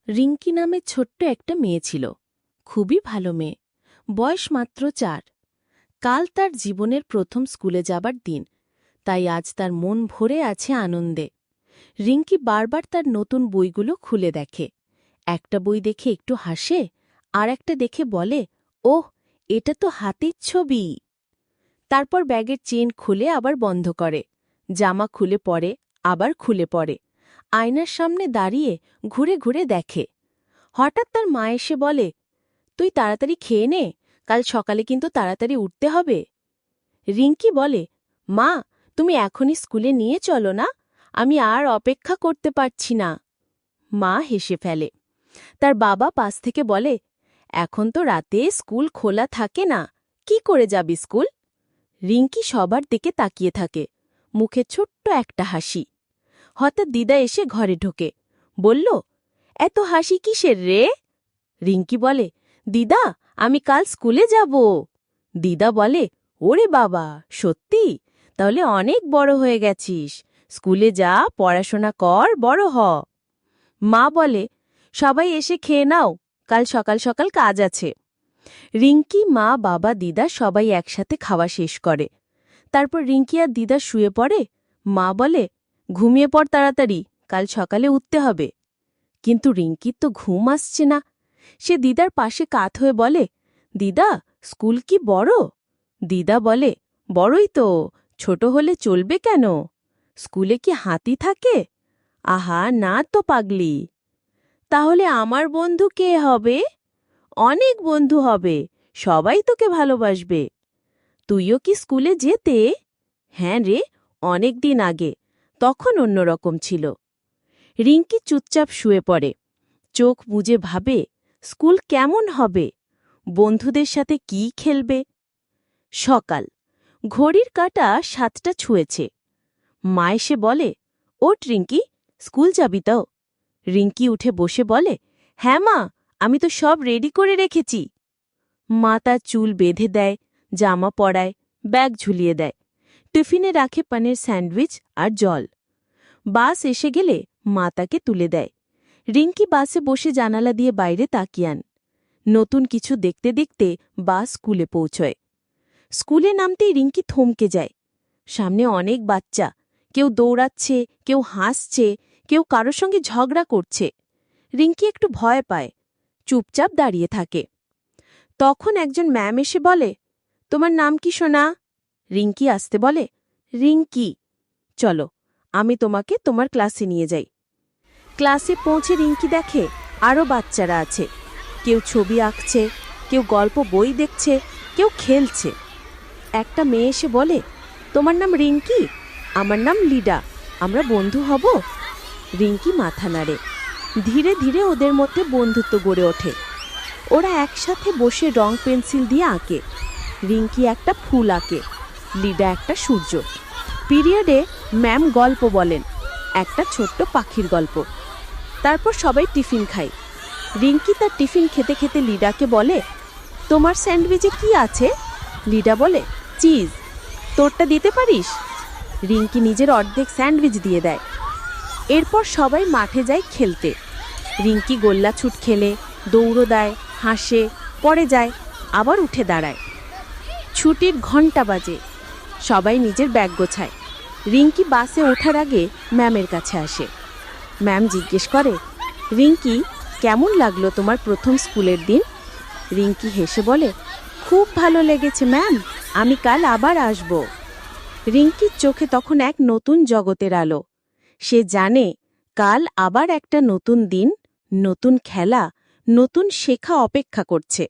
রিঙ্কি নামে ছোট্ট একটা মেয়ে ছিল, খুবই ভালো মেয়ে, বয়স মাত্র 4। কাল তার জীবনের প্রথম স্কুলে যাবার দিন, তাই আজ তার মন ভরে আছে আনন্দে। রিঙ্কি বারবার তার নতুন বইগুলো খুলে দেখে, একটা বই দেখে একটু হাসে, আর একটা দেখে বলে, ওহ, এটা তো হাতির ছবি। তারপর ব্যাগের চেন খুলে আবার বন্ধ করে, জামা খুলে পরে, আবার খুলে পড়ে, আয়নার সামনে দাঁড়িয়ে ঘুরে ঘুরে দেখে। হঠাৎ তার মা এসে বলে, তুই তাড়াতাড়ি খেয়ে নে, কাল সকালে কিন্তু তাড়াতাড়ি উঠতে হবে। রিঙ্কি বলে, মা, তুমি এখনই স্কুলে নিয়ে চলো না, আমি আর অপেক্ষা করতে পারছি না। মা হেসে ফেলে। তার বাবা পাশ থেকে বলে, এখন তো রাতে স্কুল খোলা থাকে না, কি করে যাবি স্কুল? রিঙ্কি সবার দিকে তাকিয়ে থাকে, মুখে ছোট্ট একটা হাসি। হঠাৎ দিদা এসে ঘরে ঢোকে, বলল, এত হাসি কিসের রে? রিঙ্কি বলে, দিদা, আমি কাল স্কুলে যাব। দিদা বলে, ওরে বাবা, সত্যি? তাহলে অনেক বড় হয়ে গেছিস, স্কুলে যা, পড়াশোনা কর, বড় হ। মা বলে, সবাই এসে খেয়ে নাও, কাল সকাল সকাল কাজ আছে। রিঙ্কি, মা, বাবা, দিদা সবাই একসাথে খাওয়া শেষ করে। তারপর রিঙ্কি আর দিদা শুয়ে পড়ে। মা বলে, ঘুমিয়ে পড় তাড়াতাড়ি, কাল সকালে উঠতে হবে। কিন্তু রিঙ্কির তো ঘুম আসছে না। সে দিদার পাশে কাত হয়ে বলে, দিদা, স্কুল কি বড়? দিদা বলে, বড়ই তো, ছোট হলে চলবে কেন? স্কুলে কি হাতি থাকে? আহা, না তো পাগলি। তাহলে আমার বন্ধু কে হবে? অনেক বন্ধু হবে, সবাই তোকে ভালোবাসবে। তুইও কি স্কুলে যেতে? হ্যাঁ রে, অনেক দিন আগে, তখন অন্যরকম ছিল। রিঙ্কি চুপচাপ শুয়ে পড়ে, চোখ বুজে ভাবে, স্কুল কেমন হবে, বন্ধুদের সাথে কি খেলবে। সকাল, ঘড়ির কাঁটা 7টা ছুঁয়েছে। মা এসে বলে, ওঠ রিঙ্কি, স্কুল যাবি তো? রিঙ্কি উঠে বসে বলে, হ্যাঁ মা, আমি তো সব রেডি করে রেখেছি। মা তার চুল বেঁধে দেয়, জামা পরায়, ব্যাগ ঝুলিয়ে দেয়, টিফিনে রাখে পানের স্যান্ডউইচ আর জল। বাস এসে গেলে মা তাকে তুলে দেয়। রিঙ্কি বাসে বসে জানালা দিয়ে বাইরে তাকিয়ান। নতুন কিছু দেখতে দেখতে বাস স্কুলে পৌঁছয়। স্কুলে নামতেই রিঙ্কি থমকে যায়। সামনে অনেক বাচ্চা, কেউ দৌড়াচ্ছে, কেউ হাসছে, কেউ কারোর সঙ্গে ঝগড়া করছে। রিঙ্কি একটু ভয় পায়, চুপচাপ দাঁড়িয়ে থাকে। তখন একজন ম্যাম এসে বলে, তোমার নাম কি সোনা? রিঙ্কি আসতে বলে, রিঙ্কি। চলো, আমি তোমাকে তোমার ক্লাসে নিয়ে যাই। ক্লাসে পৌঁছে রিঙ্কি দেখে আরও বাচ্চারা আছে, কেউ ছবি আঁকছে, কেউ গল্প বই দেখছে, কেউ খেলছে। একটা মেয়ে এসে বলে, তোমার নাম রিঙ্কি? আমার নাম লিডা, আমরা বন্ধু হব? রিঙ্কি মাথা নাড়ে। ধীরে ধীরে ওদের মধ্যে বন্ধুত্ব গড়ে ওঠে। ওরা একসাথে বসে রং পেন্সিল দিয়ে আঁকে। রিঙ্কি একটা ফুল আঁকে, লিডা একটা সূর্য। পিরিয়ডে ম্যাম গল্প বলেন, একটা ছোট্ট পাখির গল্প। তারপর সবাই টিফিন খায়। রিঙ্কি তার টিফিন খেতে খেতে লিডাকে বলে, তোমার স্যান্ডউইচে কি আছে? লিডা বলে, চিজ। তোরটা দিতে পারিস? রিঙ্কি নিজের অর্ধেক স্যান্ডউইচ দিয়ে দেয়। এরপর সবাই মাঠে যায় খেলতে। রিঙ্কি গোল্লা ছুট খেলে, দৌড়ো দেয়, হাসে, পড়ে যায়, আবার উঠে দাঁড়ায়। ছুটির ঘণ্টা বাজে, সবাই নিজের ব্যাগ গোছায়। রিঙ্কি বাসে ওঠার আগে ম্যামের কাছে আসে। ম্যাম জিজ্ঞেস করে, রিঙ্কি, কেমন লাগলো তোমার প্রথম স্কুলের দিন? রিঙ্কি হেসে বলে, খুব ভালো লেগেছে ম্যাম, আমি কাল আবার আসব। রিঙ্কির চোখে তখন এক নতুন জগতের আলো। সে জানে, কাল আবার একটা নতুন দিন, নতুন খেলা, নতুন শেখা অপেক্ষা করছে।